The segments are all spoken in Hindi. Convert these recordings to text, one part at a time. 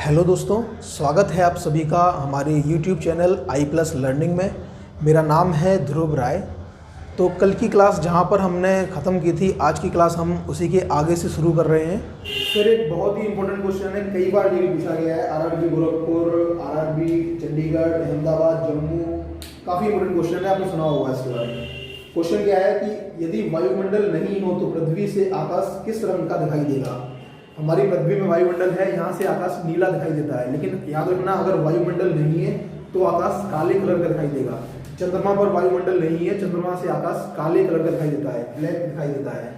हेलो दोस्तों, स्वागत है आप सभी का हमारे YouTube चैनल आई प्लस लर्निंग में। मेरा नाम है ध्रुव राय। तो कल की क्लास जहां पर हमने ख़त्म की थी, आज की क्लास हम उसी के आगे से शुरू कर रहे हैं। फिर एक बहुत ही इंपॉर्टेंट क्वेश्चन है, कई बार ये भी पूछा गया है, आरआरबी गोरखपुर, आरआरबी चंडीगढ़, अहमदाबाद, जम्मू, काफ़ी इंपॉर्टेंट क्वेश्चन है, आपने सुना होगा इसके बारे में। क्वेश्चन क्या है कि यदि वायुमंडल नहीं हो तो पृथ्वी से आकाश किस रंग का दिखाई देगा। हमारी पृथ्वी में वायुमंडल है, यहाँ से आकाश नीला दिखाई देता है, लेकिन याद रखना अगर वायुमंडल नहीं है तो आकाश काले कलर का दिखाई देगा। चंद्रमा पर वायुमंडल नहीं है, चंद्रमा से आकाश काले कलर का दिखाई देता है, ब्लैक दिखाई देता है।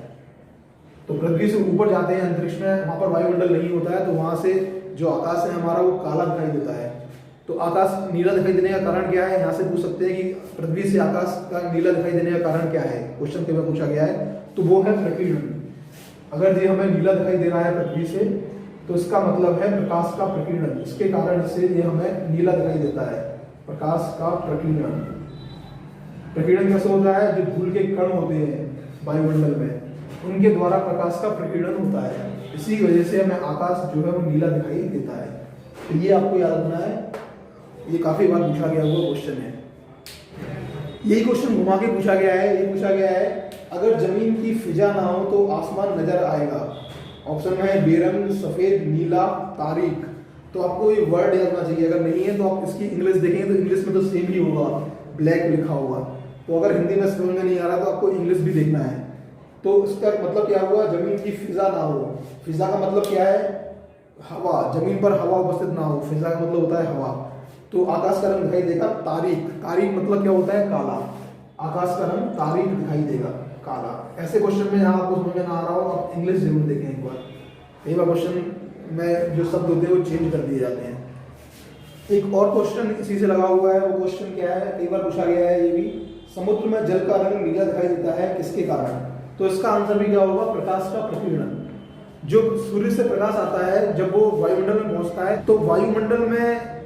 तो पृथ्वी से ऊपर जाते हैं अंतरिक्ष में, वहां पर वायुमंडल नहीं होता है, तो वहां से जो आकाश है हमारा वो काला दिखाई देता है। तो आकाश नीला दिखाई देने का कारण क्या है, यहाँ से पूछ सकते हैं कि पृथ्वी से आकाश का नीला दिखाई देने का कारण क्या है, क्वेश्चन के में पूछा गया है। तो वो है प्रकीर्णन। अगर ये हमें नीला दिखाई दे रहा है पृथ्वी से, तो इसका मतलब है प्रकाश का प्रकीर्णन, इसके कारण से ये हमें नीला दिखाई देता है, प्रकाश का प्रकीर्णन। प्रकीर्णन कैसे होता है, जो धूल के कण होते हैं वायुमंडल में, उनके द्वारा प्रकाश का प्रकीर्णन होता है, इसी वजह से हमें आकाश जो है वो नीला दिखाई देता है। तो ये आपको याद रखना है, ये काफी बार पूछा गया हुआ क्वेश्चन है। यही क्वेश्चन घुमा के पूछा गया है, ये पूछा गया है अगर जमीन की फिजा ना हो तो आसमान नजर आएगा। ऑप्शन में है बेरंग, सफेद, नीला, तारीख। तो आपको ये वर्ड याद होना चाहिए, अगर नहीं है तो आप इसकी इंग्लिश देखेंगे तो इंग्लिश में तो सेम ही होगा, ब्लैक लिखा होगा। तो अगर हिंदी में समझ में नहीं आ रहा तो आपको इंग्लिश भी देखना है। तो इसका मतलब क्या हुआ, जमीन की फिजा ना हो। फिजा का मतलब क्या है, हवा, जमीन पर हवा उपस्थित ना हो, फिजा का मतलब होता है हवा। तो आकाश का रंग दिखाई देगा तारीख। तारीख मतलब क्या होता है, काला। आकाश का रंग तारीख दिखाई देगा, काला। ऐसे क्वेश्चन में यहाँ आपको समझ में ना आ रहा हो, आप इंग्लिश जरूर देखें एक बार। कई बार क्वेश्चन में जो शब्द होते हैं वो चेंज कर दिए जाते हैं। एक और क्वेश्चन इसी से लगा हुआ है, वो क्वेश्चन क्या है, कई बार पूछा गया है ये भी, समुद्र में जल का रंग नीला दिखाई देता है किसके कारण। तो इसका आंसर भी क्या होगा, प्रकाश का प्रकीर्णन। जो सूर्य से प्रकाश आता है, जब वो वायुमंडल में पहुंचता है तो वायुमंडल में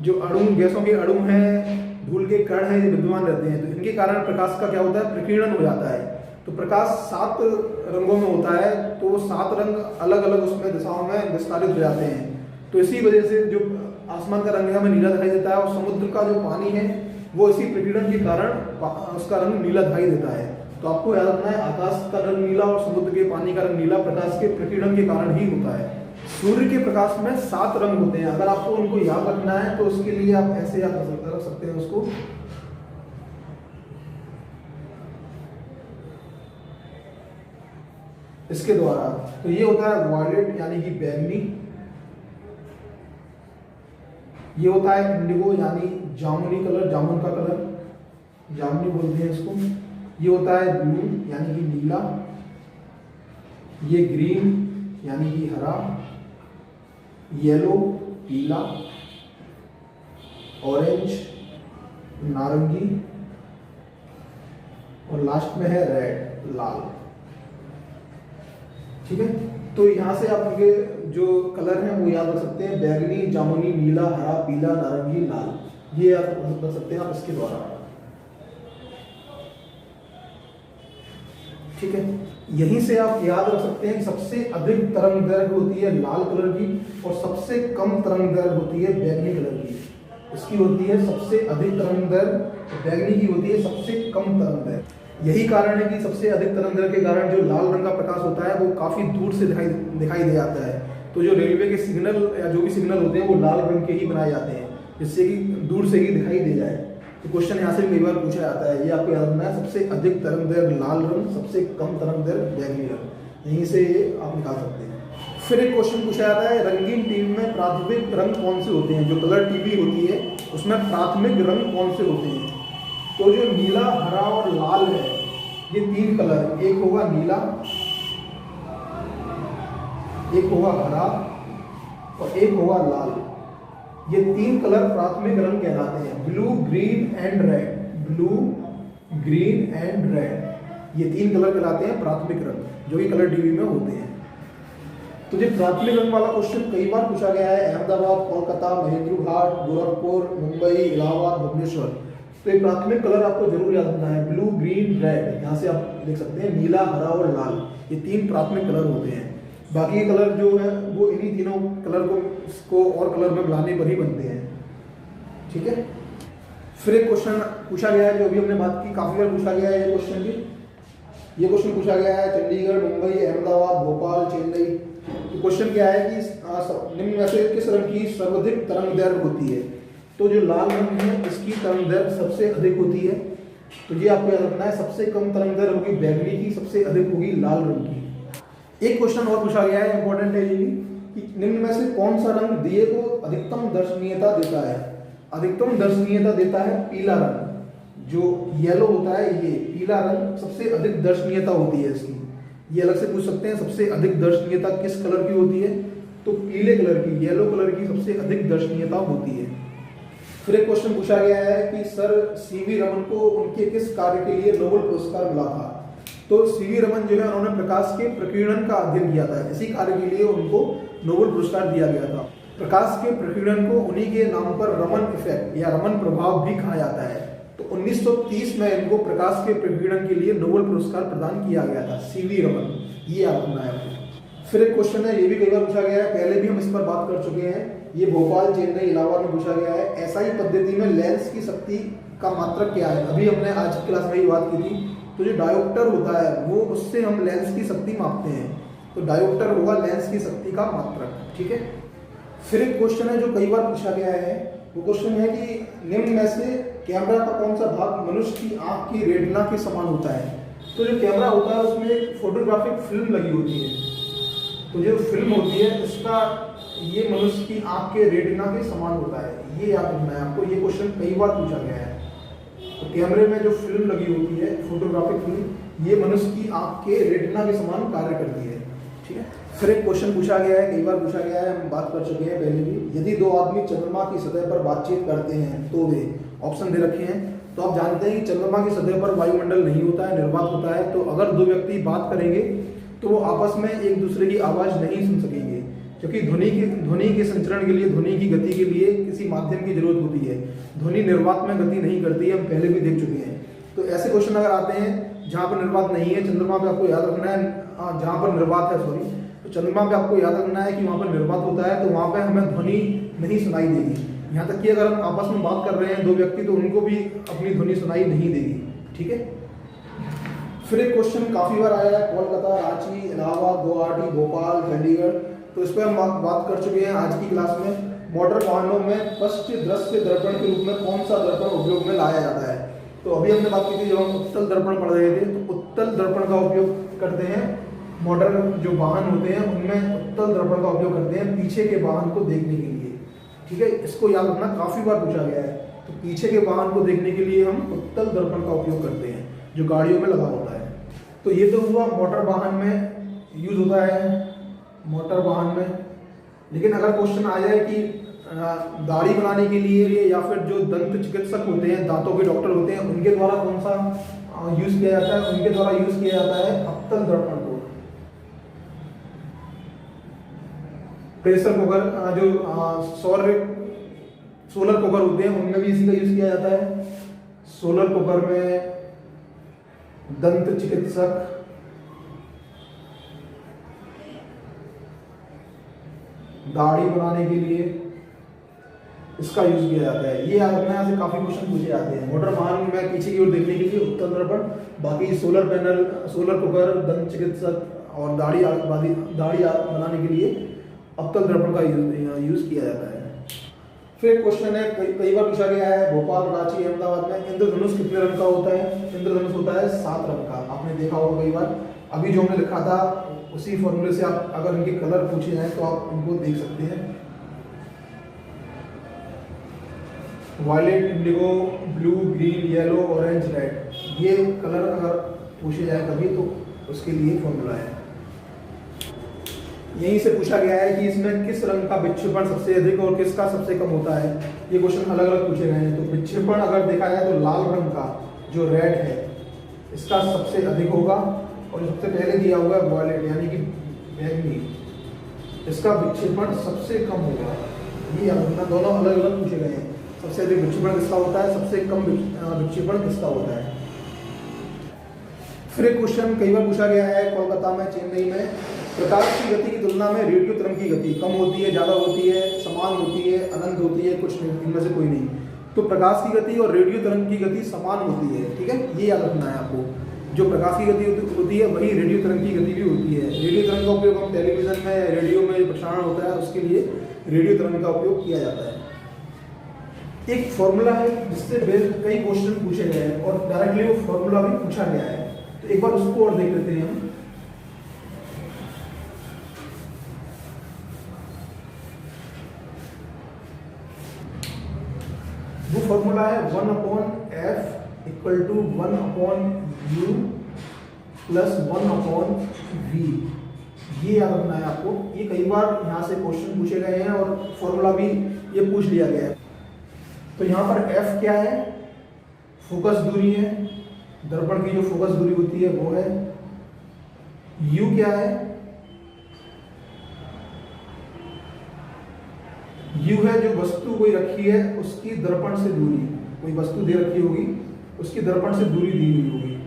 जो अणु, गैसों के अणु हैं, धूल के कण हैं, विद्यमान रहते हैं। तो इनके कारण प्रकाश का क्या होता है, प्रकीर्णन हो जाता है। तो प्रकाश 7 रंगों में होता है, तो 7 रंग अलग अलग उसमें दिशाओं में विस्तारित हो जाते हैं। तो इसी वजह से जो आसमान का रंग हमें नीला दिखाई देता है, और समुद्र का जो पानी है वो इसी प्रकीर्णन के कारण उसका रंग नीला दिखाई देता है। तो आपको याद रखना है, आकाश का रंग नीला और समुद्र के पानी का रंग नीला प्रकाश के प्रकीर्णन के कारण ही होता है। सूर्य के प्रकाश में 7 रंग होते हैं, अगर आपको उनको याद रखना है तो उसके लिए आप ऐसे याद रख सकते हैं उसको। इसके द्वारा तो ये होता है वॉयलेट यानी कि बैंगनी, ये होता है इंडिगो यानी जामुनी कलर, जामुन का कलर, जामुनी बोलते हैं इसको। ये होता है ब्लू यानी कि नीला, ये ग्रीन यानी कि हरा, येलो पीला, ऑरेंज नारंगी, और लास्ट में है रेड लाल। ठीक है, तो यहां से आप उनके जो कलर हैं वो याद रख सकते हैं, बैगनी, जामुनी, नीला, हरा, पीला, नारंगी, लाल, ये आप रख सकते हैं आप इसके द्वारा। ठीक है, यहीं से आप याद रख सकते हैं कि सबसे अधिक तरंग दैर्घ्य होती है लाल कलर की, और सबसे कम तरंग दैर्घ्य होती है बैगनी कलर की। इसकी होती है सबसे अधिक तरंग दैर्घ्य, बैगनी की होती है सबसे कम तरंग दैर्घ्य। यही कारण है कि सबसे अधिक तरंग दैर्घ्य के कारण जो लाल रंग का प्रकाश होता है वो काफी दूर से दिखाई दे जाता है। तो जो रेलवे के सिग्नल या जो भी सिग्नल होते हैं वो लाल रंग के ही बनाए जाते हैं, जिससे कि दूर से ही दिखाई दे जाए। तो क्वेश्चन यहाँ से भी कई बार पूछा जाता है, ये आपको याद रखना है, सबसे अधिक तरंग दैर्घ्य लाल रंग, सबसे कम तरंग दैर्घ्य बैगनी रंग, यहीं से ये आप निकाल सकते हैं। फिर एक क्वेश्चन पूछा जाता है, रंगीन टीवी में प्राथमिक रंग कौन से होते हैं। जो कलर टीवी होती है उसमें प्राथमिक रंग कौन से होते हैं। तो जो नीला, हरा और लाल है, ये 3 कलर, एक होगा नीला, एक होगा हरा और एक होगा लाल। ये 3 कलर प्राथमिक रंग कहलाते हैं, blue, green and red. Blue, green and red, ये 3 कलर कहलाते हैं प्राथमिक रंग, जो कि कलर टीवी में होते हैं। तो ये प्राथमिक रंग वाला क्वेश्चन कई बार पूछा गया है, अहमदाबाद, कोलकाता, महेंद्र घाट, गोरखपुर, मुंबई, इलाहाबाद, भुवनेश्वर। तो ये प्राथमिक कलर आपको जरूर याद रखना है, ब्लू, ग्रीन, रेड। यहाँ से आप देख सकते हैं नीला, हरा और लाल, ये 3 प्राथमिक कलर होते हैं। बाकी के कलर जो है वो इन्हीं तीनों कलर को और कलर में मिलाने पर ही बनते हैं। ठीक है। फिर एक क्वेश्चन पूछा गया है जो अभी हमने बात की, काफ़ी बार पूछा गया है ये क्वेश्चन भी। ये क्वेश्चन पूछा गया है चंडीगढ़, मुंबई, अहमदाबाद, भोपाल, चेन्नई। तो क्वेश्चन क्या है कि निम्न में से किस रंग की सर्वाधिक तरंग दैर्घ्य होती है? तो जो लाल रंग है इसकी तरंग दैर्घ्य सबसे अधिक होती है। तो ये आपको याद रखना है, सबसे कम तरंग दैर्घ्य होगी बैगनी की, सबसे अधिक होगी लाल रंग की। एक क्वेश्चन और पूछा गया है, इंपॉर्टेंट है ये भी, कि निम्न में से कौन सा रंग दिए को अधिकतम दर्शनीयता देता है? अधिकतम दर्शनीयता देता है पीला रंग। जो येलो होता है ये पीला रंग सबसे अधिक दर्शनीयता होती है इसकी। ये अलग से पूछ सकते हैं, सबसे अधिक दर्शनीयता किस कलर की होती है? तो पीले कलर की, येलो कलर की सबसे अधिक दर्शनीयता होती है। फिर एक क्वेश्चन पूछा गया है कि सर सीवी रमन को उनके किस कार्य के लिए नोबेल पुरस्कार मिला था? तो सीवी रमन जो है उन्होंने प्रकाश के प्रकीर्णन का अध्ययन किया था, इसी कार्य के लिए उनको नोबेल पुरस्कार दिया गया था। प्रकाश के प्रकीर्णन को उन्हीं के नाम पर रमन इफेक्ट या रमन प्रभाव भी कहा जाता है। तो 1930 में इनको प्रकाश के प्रकीर्णन के लिए नोबेल पुरस्कार प्रदान किया गया था, सीवी रमन। ये याद रखना है आपको। फिर एक क्वेश्चन है, ये भी कई बार पूछा गया है, पहले भी हम इस पर बात कर चुके हैं। ये भोपाल, चेन्नई, इलाहाबाद में पूछा गया है। एसआई पद्धति में लेंस की शक्ति का मात्रक क्या है? अभी हमने आज की क्लास में ही बात की थी। तो जो डायोप्टर होता है वो, उससे हम लेंस की शक्ति मापते हैं। तो डायोप्टर होगा लेंस की शक्ति का मात्रक। ठीक है। फिर एक क्वेश्चन है जो कई बार पूछा गया है, वो क्वेश्चन है कि निम्न में से कैमरा का कौन सा भाग मनुष्य की आंख की रेटिना के समान होता है? तो जो कैमरा होता है उसमें एक फोटोग्राफिक फिल्म लगी होती है। तो जो फिल्म होती है उसका ये मनुष्य की आंख के रेटिना के समान होता है। ये याद रखना है आपको, ये क्वेश्चन कई बार पूछा गया है। तो कैमरे में जो फिल्म लगी होती है फोटोग्राफिक फिल्म, ये मनुष्य की आंख के रेटिना के समान कार्य करती है। ठीक है। फिर एक क्वेश्चन पूछा गया है, कई बार पूछा गया है, हम बात कर चुके हैं पहले भी। यदि दो आदमी चंद्रमा की सतह पर बातचीत करते हैं तो वे, ऑप्शन दे रखे हैं। तो आप जानते हैं कि चंद्रमा की सतह पर वायुमंडल नहीं होता है, निर्वात होता है। तो अगर दो व्यक्ति बात करेंगे तो वो आपस में एक दूसरे की आवाज़ नहीं सुन सकेंगे, क्योंकि ध्वनि के संचरण के लिए, ध्वनि की गति के लिए किसी माध्यम की जरूरत होती है। ध्वनि निर्वात में गति नहीं करती है, हम पहले भी देख चुके हैं। तो ऐसे क्वेश्चन अगर आते हैं जहाँ पर निर्वात नहीं है, चंद्रमा पे आपको याद रखना है, जहाँ पर निर्वात है सॉरी, तो चंद्रमा पे आपको याद रखना है कि वहाँ पर निर्वात होता है, तो वहाँ पर हमें ध्वनि नहीं सुनाई देगी। यहाँ तक कि अगर हम आपस में बात कर रहे हैं दो व्यक्ति, तो उनको भी अपनी ध्वनि सुनाई नहीं देगी। ठीक है। फिर एक क्वेश्चन काफ़ी बार आया है, कोलकाता, रांची, इलाहाबाद, गुवाहाटी, भोपाल, चंडीगढ़। तो इस पर हम बात कर चुके हैं आज की क्लास में। मोटर वाहनों में पश्च दृश्य दर्पण के रूप में कौन सा दर्पण उपयोग में लाया जाता है? तो अभी हमने बात की थी, जब हम उत्तल दर्पण पढ़ रहे थे, तो उत्तल दर्पण का उपयोग करते हैं। मोटर जो वाहन होते हैं उनमें उत्तल दर्पण का उपयोग करते हैं पीछे के वाहन को देखने के लिए। ठीक है, इसको याद रखना, काफ़ी बार पूछा गया है। तो पीछे के वाहन को देखने के लिए हम उत्तल दर्पण का उपयोग करते हैं, जो गाड़ियों में लगा होता है। तो ये तो हुआ मोटर वाहन में यूज होता है, मोटर वाहन में। लेकिन अगर क्वेश्चन आ जाए कि दाढ़ी बनाने के लिए या फिर जो दंत चिकित्सक होते हैं, दांतों के डॉक्टर होते हैं, उनके द्वारा कौन सा यूज किया जाता है? उनके द्वारा यूज किया जाता है अवतल दर्पण को। प्रेशर कुकर, जो सोलर कुकर होते हैं, उनमें भी इसी का यूज किया जाता है। सोलर कुकर में दंत चिकित्सक, दाढ़ी बनाने के लिए इसका यूज किया जाता है। ये याद रखना है, ऐसे काफी क्वेश्चन पूछे जाते हैं। मोटर वाहन में पीछे की ओर देखने के लिए उत्तल दर्पण, बाकी सोलर पैनल, सोलर कुकर, दंत चिकित्सक और दाढ़ी बनाने के लिए अवतल दर्पण का यूज किया जाता है। फिर क्वेश्चन है, कई बार पूछा गया है, भोपाल, रांची, अहमदाबाद में इंद्रधनुष कितने रंग का होता है? इंद्रधनुष होता है 7 रंग का। आपने देखा होगा कई बार। अभी जो हमने लिखा था उसी फॉर्मूले से आप अगर इनके कलर पूछे जाए तो आप इनको देख सकते हैं। Violet, indigo, blue, green, yellow, orange, red. ये कलर अगर पूछे जाए कभी तो उसके लिए फॉर्मूला है। यहीं से पूछा गया है कि इसमें किस रंग का विक्षेपण सबसे अधिक और किसका सबसे कम होता है। ये क्वेश्चन अलग अलग पूछे गए हैं। तो विक्षेपण अगर देखा जाए तो लाल रंग का जो रेड है इसका सबसे अधिक होगा, और सबसे पहले दिया हुआ है वॉयलेट यानी कि बैंगनी, इसका विक्षेपण सबसे कम होगा। ये अपना दोनों अलग अलग पूछे गए हैं। सबसे अधिक विक्षेपण किसका होता है, सबसे कम विक्षेपण किसका होता है। फिर एक क्वेश्चन कई बार पूछा गया है, कोलकाता में, चेन्नई में प्रकाश की गति की तुलना में रेडियो तरंग की गति कम होती है, ज़्यादा होती है, समान होती है, अनंत होती है, कुछ नहीं, इनमें से कोई नहीं। तो प्रकाश की गति और रेडियो तरंग की गति समान होती है, ठीक है, ये याद रखना है आपको। जो प्रकाश की गति होती है वही रेडियो तरंग की गति भी होती है। रेडियो तरंग का उपयोग हम टेलीविज़न में, रेडियो में प्रसारण होता है उसके लिए रेडियो तरंग का उपयोग किया जाता है। एक फॉर्मूला है जिससे कई क्वेश्चन पूछे गए हैं और डायरेक्टली वो फॉर्मूला भी पूछा गया है, तो एक बार उसको और देख लेते हैं हम। वो फॉर्मूला है 1/f = 1/u + 1/v। ये याद रखना है आपको। ये कई बार यहाँ से क्वेश्चन पूछे गए हैं और फॉर्मूला भी ये पूछ लिया गया है। तो यहाँ पर f क्या है, फोकस दूरी है, दर्पण की जो फोकस दूरी होती है वो है। u क्या है, u है जो वस्तु कोई रखी है उसकी दर्पण से दूरी, कोई वस्तु दे रखी होगी उसकी दर्पण से दूरी दी हुई होगी।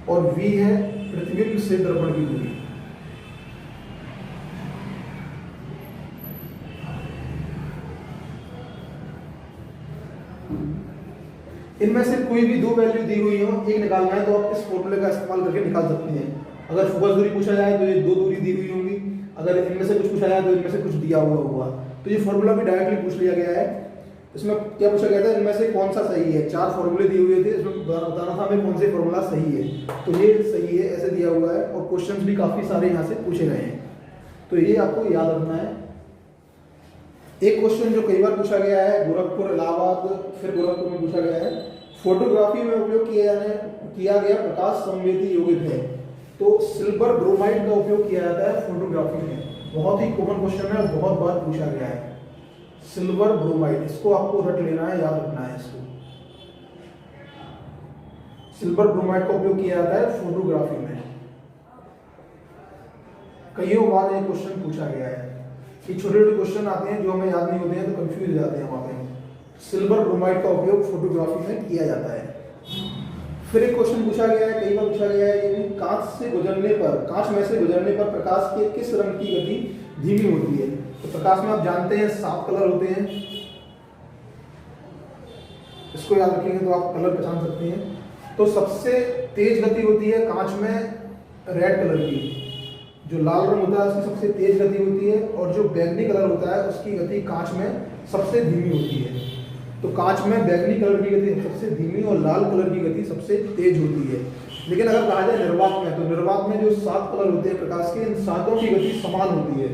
और v है प्रतिबिंब से दर्पण की दूरी। इनमें से कोई भी दो वैल्यू दी हुई हो, एक निकालना है तो आप इस फॉर्मूले का इस्तेमाल करके निकाल सकते हैं। अगर फोकस दूरी पूछा जाए तो ये दो दूरी दी हुई होंगी, अगर इनमें से कुछ पूछा जाए तो इनमें से कुछ दिया हुआ होगा। तो ये फॉर्मूला भी डायरेक्टली पूछ लिया गया है। इसमें क्या पूछा गया था, इनमें से कौन सा सही है। 4 फॉर्मूले दिए हुए थे, इसमें बताना था हमें कौन से फॉर्मूला सही है। तो ये सही है, ऐसे दिया हुआ है और क्वेश्चन भी काफ़ी सारे यहाँ से पूछे गए हैं, तो ये आपको याद रखना है। एक क्वेश्चन जो कई बार पूछा गया है, गोरखपुर, इलाहाबाद, फिर गोरखपुर में पूछा गया है, फोटोग्राफी में उपयोग किया गया प्रकाश संवेदी यौगिक है। तो सिल्वर ब्रोमाइड का उपयोग किया जाता है फोटोग्राफी में। बहुत ही कॉमन क्वेश्चन है, बहुत बार पूछा गया है। सिल्वर ब्रोमाइड, इसको आपको रट लेना है, याद रखना है इसको। सिल्वर ब्रोमाइड का उपयोग किया जाता है फोटोग्राफी में। कईयों बार ये क्वेश्चन पूछा गया है कि छोटे छोटे क्वेश्चन आते हैं जो हमें याद नहीं होते हैं तो कंफ्यूज हो जाते हैं वहां पे। सिल्वर ब्रोमाइड का उपयोग फोटोग्राफी में किया जाता है। फिर एक क्वेश्चन पूछा गया है, कई बार पूछा गया है, ये कांच में से गुजरने पर प्रकाश के किस रंग की गति धीमी होती है। तो प्रकाश में आप जानते हैं 7 कलर होते हैं, इसको याद रखेंगे तो आप कलर पहचान सकते हैं। तो सबसे तेज गति होती है कांच में रेड कलर की, जो लाल रंग होता है उसकी सबसे तेज गति होती है, और जो बैंगनी कलर होता है उसकी गति कांच में सबसे धीमी होती है। तो कांच में बैंगनी कलर की गति सबसे धीमी और लाल कलर की गति सबसे तेज होती है। लेकिन अगर कहा जाए निर्वात में, तो निर्वात में जो 7 कलर होते हैं प्रकाश के, इन 7 की गति समान होती है।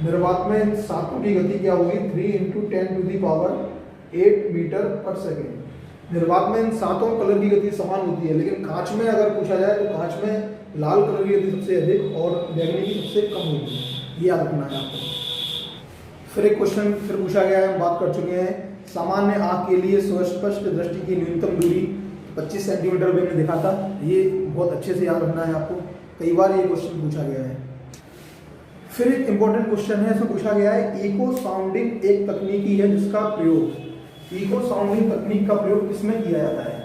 निर्वात में इन 7 की गति क्या होगी, 3 × 10⁸ मीटर/सेकेंड। निर्वात में इन 7 कलर की गति समान होती है, लेकिन कांच में अगर पूछा जाए तो कांच में लाल कलर की गति सबसे अधिक और बैंगनी की सबसे कम होती है। ये याद रखना है आपको। फिर एक क्वेश्चन फिर पूछा गया है, हम बात कर चुके हैं। सामान्य आँख के लिए सुस्पष्ट दृष्टि की न्यूनतम दूरी 25 सेंटीमीटर मैंने देखा था। ये बहुत अच्छे से याद रखना है आपको, कई बार ये क्वेश्चन पूछा गया है। फिर एक इंपॉर्टेंट क्वेश्चन है, इसमें पूछा गया है इको साउंडिंग एक तकनीकी है जिसका प्रयोग, इको साउंडिंग तकनीक का प्रयोग किसमें किया जाता है।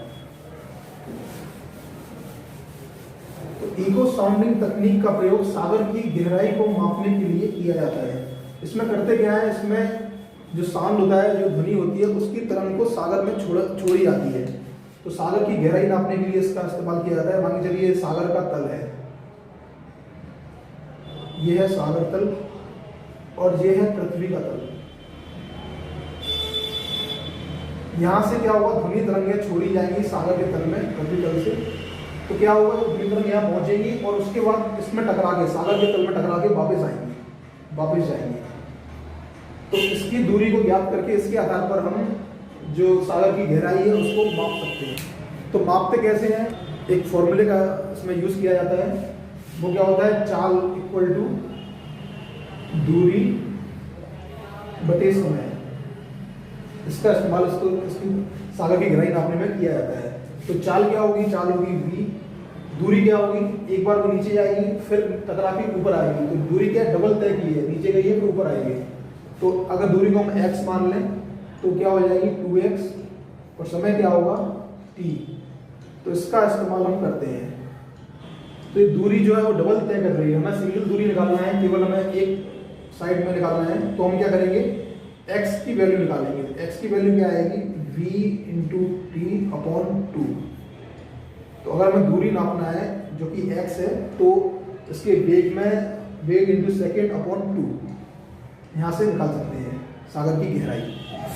तो इको साउंडिंग तकनीक का प्रयोग सागर की गहराई को मापने के लिए किया जाता है। इसमें करते क्या है, इसमें जो साउंड होता है, जो ध्वनि होती है, उसकी तरंग को सागर में छोड़ी जाती है। तो सागर की गहराई नापने के लिए इसका इस्तेमाल किया जाता है। मान के चलिए सागर का तल है, ये है सागर तल और ये है पृथ्वी का तल। यहां से क्या होगा, ध्वनि तरंगें छोड़ी जाएंगी सागर के तल में, पृथ्वी तल से। तो क्या होगा, ध्वनि तरंग यहाँ पहुंचेगी और उसके बाद इसमें टकरा के, सागर के तल में टकरा के वापस जाएंगे। तो इसकी दूरी को ज्ञात करके इसके आधार पर हम जो सागर की गहराई है उसको माप सकते हैं। तो मापते कैसे हैं, एक फॉर्मूले का इसमें यूज किया जाता है। वो क्या होता है, चाल = दूरी बटे समय। इसका इस्तेमाल इसकी सागर की गहराई नापने में किया जाता है। तो चाल क्या होगी, चाल होगी v, दूरी क्या होगी, एक बार वो नीचे जाएगी फिर टकरा के ऊपर आएगी। तो दूरी क्या डबल तय की है, नीचे गई है फिर ऊपर आएगी। तो अगर दूरी को हम x मान लें तो क्या हो जाएगी 2x, और समय क्या होगा t। तो इसका इस्तेमाल हम करते हैं। तो ये दूरी जो है वो डबल तय कर रही है, हमें सिंगल दूरी निकालना है, केवल हमें एक साइड में निकालना है। तो हम क्या करेंगे, x की वैल्यू निकालेंगे। x की वैल्यू क्या आएगी, v इंटू टी अपॉन 2। तो अगर हमें दूरी नापना है जो कि x है, तो इसके वेग इंटू सेकेंड अपॉन 2 यहाँ से निकाल सकते हैं सागर की गहराई।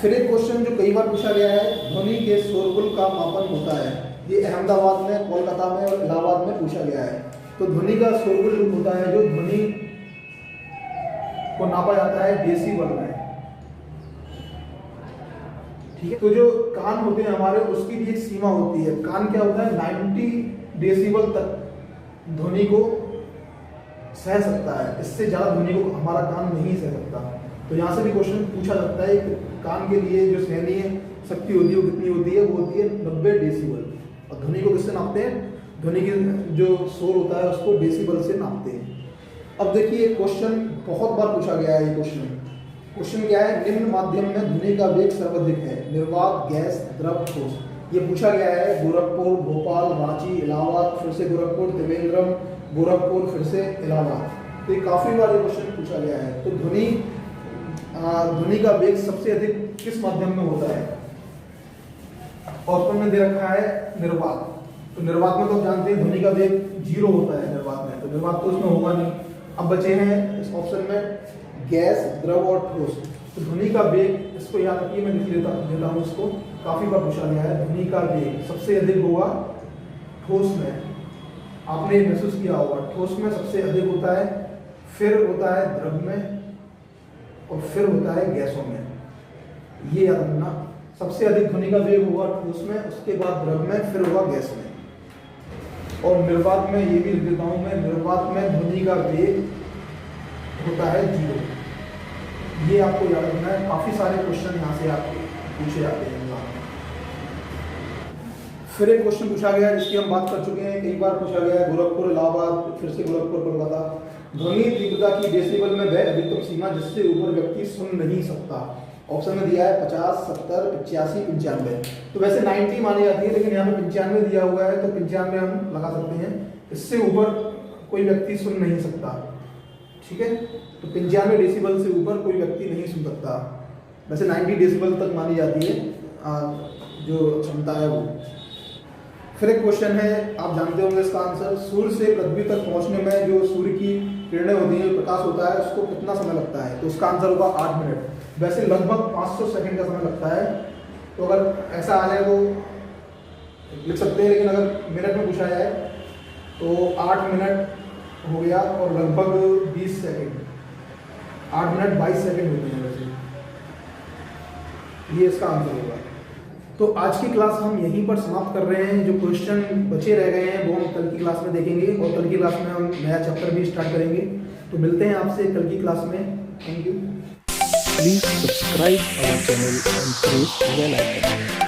फिर एक क्वेश्चन जो कई बार पूछा गया है, ध्वनि के शोरगुल का मापन होता है। ये अहमदाबाद में, कोलकाता में और इलाहाबाद में पूछा गया है। तो ध्वनि का शोरगुल होता है जो ध्वनि को नापा जाता है डेसिबल में, ठीक है। तो जो कान होते हैं हमारे, उसकी भी एक सीमा होती है। कान क्या होता है, 90 डेसिबल तक ध्वनि को सह सकता है, इससे ज़्यादा ध्वनि को हमारा कान नहीं सह सकता। तो यहाँ से भी क्वेश्चन पूछा जाता है कि कान के लिए जो सहनीय शक्ति होती है वो कितनी होती है, वो होती है 90 डेसिबल। और ध्वनि को किससे नापते हैं, ध्वनि की जो शोर होता है उसको डेसिबल से नापते हैं। अब देखिए क्वेश्चन बहुत बार पूछा गया है। ये क्वेश्चन क्या है, निम्न माध्यम में ध्वनि का वेग सर्वाधिक है, निर्वात, गैस, द्रव, ठोस। ये पूछा गया है गोरखपुर, भोपाल, रांची, इलाहाबाद, फिर से गोरखपुर, त्रिवेंद्रम, गोरखपुर, फिर से इलाहाबाद। तो ये काफ़ी बार ये क्वेश्चन पूछा गया है। तो ध्वनि का वेग सबसे अधिक किस माध्यम में होता है? ऑप्शन में दे रखा है निर्वात। तो निर्वात में तो आप जानते हैं ध्वनि का वेग 0 होता है निर्वात में, तो निर्वात तो उसमें होगा नहीं। अब बचे हैं इस ऑप्शन में गैस, द्रव और ठोस। तो ध्वनि का वेग, इसको याद रखिए, मैं लिख देता हूँ इसको, काफ़ी बार पूछा गया है। ध्वनि का वेग सबसे अधिक होगा ठोस में, आपने महसूस किया होगा, ठोस में सबसे अधिक होता है, फिर होता है द्रव में, और फिर होता है गैसों में। ये याद रखना, सबसे अधिक ध्वनि का वेग होगा ठोस में, उसके बाद द्रव में, फिर होगा गैस में। और निर्वात में ये भी लिख देता हूँ मैं, निर्वात में ध्वनि का वेग होता है 0। ये आपको याद रखना है। काफ़ी सारे क्वेश्चन यहाँ से आपके पूछे जाते हैं। फिर एक क्वेश्चन पूछा गया जिसकी हम बात कर चुके हैं, कई बार पूछा गया है, गोरखपुर, इलाहाबाद, फिर से गोरखपुर, कोलकाता। ध्वनि तीव्रता की डेसिबल में वह अधिकतम सीमा जिससे ऊपर व्यक्ति सुन नहीं सकता। ऑप्शन में दिया है 50, 70, 85, 95। तो वैसे 90 मानी जाती है, लेकिन यहाँ पे 95 दिया हुआ है, तो 95 हम लगा सकते हैं। इससे ऊपर कोई व्यक्ति सुन नहीं सकता, ठीक है। तो 95 डेसिबल से ऊपर कोई व्यक्ति नहीं सुन सकता। वैसे 90 डेसिबल तक मानी जाती है जो क्षमता है वो। फिर एक क्वेश्चन है, आप जानते होंगे इसका आंसर, सूर्य से पृथ्वी तक पहुंचने में जो सूर्य की किरणें होती हैं, प्रकाश होता है, उसको कितना समय लगता है? तो उसका आंसर होगा 8 मिनट। वैसे लगभग 500 सेकंड का समय लगता है। तो अगर ऐसा आ जाए तो लिख सकते हैं, लेकिन अगर मिनट में पूछा जाए तो 8 मिनट हो गया और लगभग 20 सेकंड, 8 मिनट 22 सेकंड होते हैं वैसे। ये इसका आंसर होगा। तो आज की क्लास हम यहीं पर समाप्त कर रहे हैं। जो क्वेश्चन बचे रह गए हैं वो हम कल की क्लास में देखेंगे, और कल की क्लास में हम नया चैप्टर भी स्टार्ट करेंगे। तो मिलते हैं आपसे कल की क्लास में। Thank you. Please subscribe our channel and press bell icon.